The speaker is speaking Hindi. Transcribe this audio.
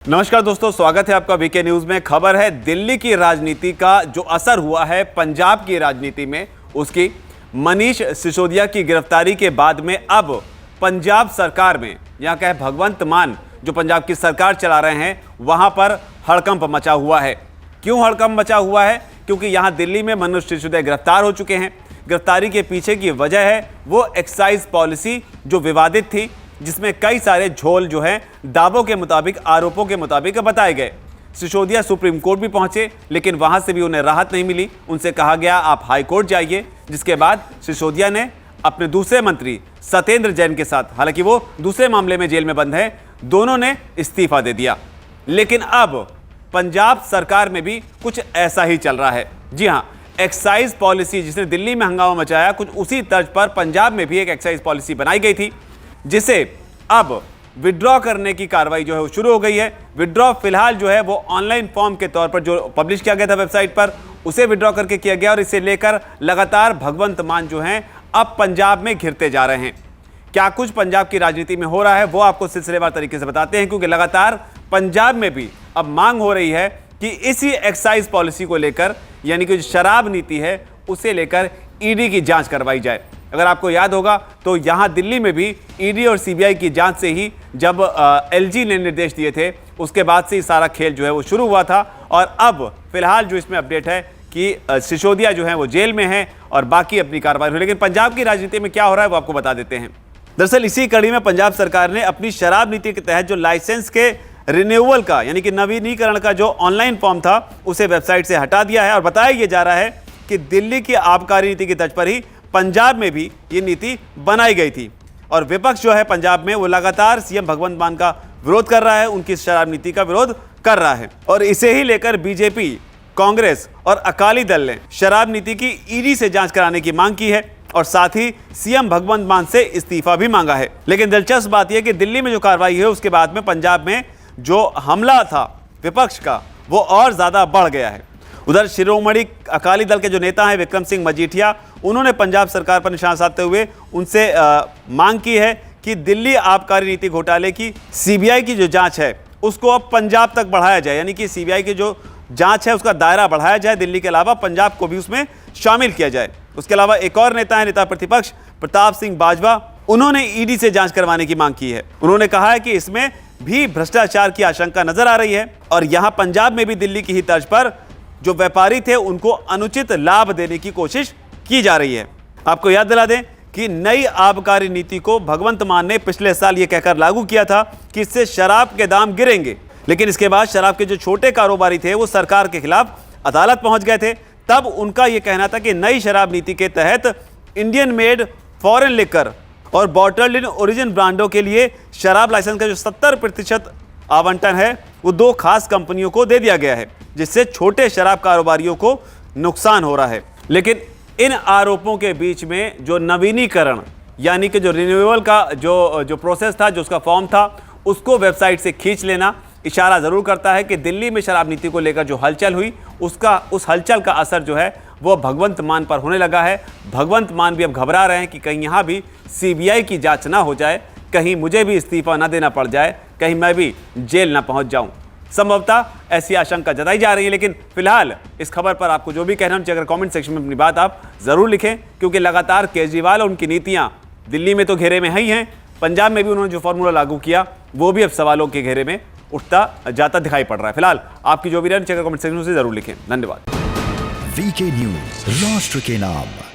नमस्कार दोस्तों, स्वागत है आपका वीके न्यूज में। खबर है दिल्ली की राजनीति का जो असर हुआ है पंजाब की राजनीति में, उसकी मनीष सिसोदिया की गिरफ्तारी के बाद में अब पंजाब सरकार में, यहाँ का है भगवंत मान जो पंजाब की सरकार चला रहे हैं, वहां पर हड़कंप मचा हुआ है। क्यों हड़कंप मचा हुआ है? क्योंकि यहाँ दिल्ली में मनीष सिसोदिया गिरफ्तार हो चुके हैं। गिरफ्तारी के पीछे की वजह है वो एक्साइज पॉलिसी जो विवादित थी, जिसमें कई सारे झोल जो हैं दावों के मुताबिक, आरोपों के मुताबिक बताए गए। सिसोदिया सुप्रीम कोर्ट भी पहुंचे, लेकिन वहां से भी उन्हें राहत नहीं मिली। उनसे कहा गया आप हाई कोर्ट जाइए, जिसके बाद सिसोदिया ने अपने दूसरे मंत्री सत्येंद्र जैन के साथ, हालांकि वो दूसरे मामले में जेल में बंद है, दोनों ने इस्तीफा दे दिया। लेकिन अब पंजाब सरकार में भी कुछ ऐसा ही चल रहा है। जी हाँ, एक्साइज पॉलिसी जिसने दिल्ली में हंगामा मचाया, कुछ उसी तर्ज पर पंजाब में भी एक एक्साइज पॉलिसी बनाई गई थी, जिसे अब विड्रॉ करने की कार्रवाई जो है वो शुरू हो गई है। विड्रॉ फिलहाल जो है वो ऑनलाइन फॉर्म के तौर पर जो पब्लिश किया गया था वेबसाइट पर, उसे विड्रॉ करके किया गया और इसे लेकर लगातार भगवंत मान जो हैं अब पंजाब में घिरते जा रहे हैं। क्या कुछ पंजाब की राजनीति में हो रहा है वो आपको सिलसिलेवार तरीके से बताते हैं, क्योंकि लगातार पंजाब में भी अब मांग हो रही है कि इसी एक्साइज पॉलिसी को लेकर, यानी कि जो शराब नीति है उसे लेकर ईडी की जांच करवाई जाए। अगर आपको याद होगा तो यहाँ दिल्ली में भी ईडी और सीबीआई की जांच से ही जब एलजी ने निर्देश दिए थे, उसके बाद से ही सारा खेल जो है वो शुरू हुआ था। और अब फिलहाल जो इसमें अपडेट है कि सिसोदिया जो है वो जेल में है और बाकी अपनी कार्रवाई हुई। लेकिन पंजाब की राजनीति में क्या हो रहा है वो आपको बता देते हैं। दरअसल इसी कड़ी में पंजाब सरकार ने अपनी शराब नीति के तहत जो लाइसेंस के रिन्यूअल का, यानी कि नवीनीकरण का जो ऑनलाइन फॉर्म था, उसे वेबसाइट से हटा दिया है। और बताया यह जा रहा है कि दिल्ली की आबकारी नीति की तर्ज पर ही पंजाब में भी ये नीति बनाई गई थी। और विपक्ष जो है पंजाब में वो लगातार सीएम भगवंत मान का विरोध कर रहा है, उनकी शराब नीति का विरोध कर रहा है। और इसे ही लेकर बीजेपी, कांग्रेस और अकाली दल ने शराब नीति की ईडी से जांच कराने की मांग की है और साथ ही सीएम भगवंत मान से इस्तीफा भी मांगा है। लेकिन दिलचस्प बात यह कि दिल्ली में जो कार्रवाई है उसके बाद में पंजाब में जो हमला था विपक्ष का, वो और ज्यादा बढ़ गया है। उधर शिरोमणि अकाली दल के जो नेता हैं विक्रम सिंह मजीठिया, उन्होंने पंजाब सरकार पर निशाना साधते हुए उनसे मांग की है कि दिल्ली आबकारी नीति घोटाले की सीबीआई की जो जांच है उसको अब पंजाब तक बढ़ाया जाए, यानी कि सीबीआई की जो जांच है उसका दायरा बढ़ाया जाए, दिल्ली के अलावा पंजाब को भी उसमें शामिल किया जाए। उसके अलावा एक और नेता है, नेता प्रतिपक्ष प्रताप सिंह बाजवा, उन्होंने ईडी से जांच करवाने की मांग की है। उन्होंने कहा है कि इसमें भी भ्रष्टाचार की आशंका नजर आ रही है और यहां पंजाब में भी दिल्ली की ही तर्ज पर जो व्यापारी थे उनको अनुचित लाभ देने की कोशिश की जा रही है। आपको याद दिला दें कि नई आबकारी नीति को भगवंत मान ने पिछले साल यह कहकर लागू किया था कि इससे शराब के दाम गिरेंगे, लेकिन इसके बाद शराब के जो छोटे कारोबारी थे वो सरकार के खिलाफ अदालत पहुंच गए थे। तब उनका यह कहना था कि नई शराब नीति के तहत इंडियन मेड फॉरेन लिकर और बॉटल्ड इन ओरिजिन ब्रांडों के लिए शराब लाइसेंस का जो 70% आवंटन है वो दो खास कंपनियों को दे दिया गया है, जिससे छोटे शराब कारोबारियों को नुकसान हो रहा है। लेकिन इन आरोपों के बीच में जो नवीनीकरण, यानी कि जो रिन्यूअल का जो प्रोसेस था, जो उसका फॉर्म था, उसको वेबसाइट से खींच लेना इशारा ज़रूर करता है कि दिल्ली में शराब नीति को लेकर जो हलचल हुई, उस हलचल का असर जो है वो भगवंत मान पर होने लगा है। भगवंत मान भी अब घबरा रहे हैं कि कहीं यहाँ भी सीबीआई की जांच ना हो जाए, कहीं मुझे भी इस्तीफा ना देना पड़ जाए, कहीं मैं भी जेल ना पहुँच जाऊँ। संभवतः ऐसी आशंका जताई जा रही है। लेकिन फिलहाल इस खबर पर आपको जो भी कहना चाहिए, अगर कमेंट सेक्शन में अपनी बात आप ज़रूर लिखें, क्योंकि लगातार केजरीवाल और उनकी नीतियाँ दिल्ली में तो घेरे में ही हैं, पंजाब में भी उन्होंने जो फॉर्मूला लागू किया वो भी अब सवालों के घेरे में उठता जाता दिखाई पड़ रहा है। फिलहाल आपकी जो भी रहना चाहिए कमेंट सेक्शन से ज़रूर लिखें। धन्यवाद। वीके न्यूज, राष्ट्र के नाम।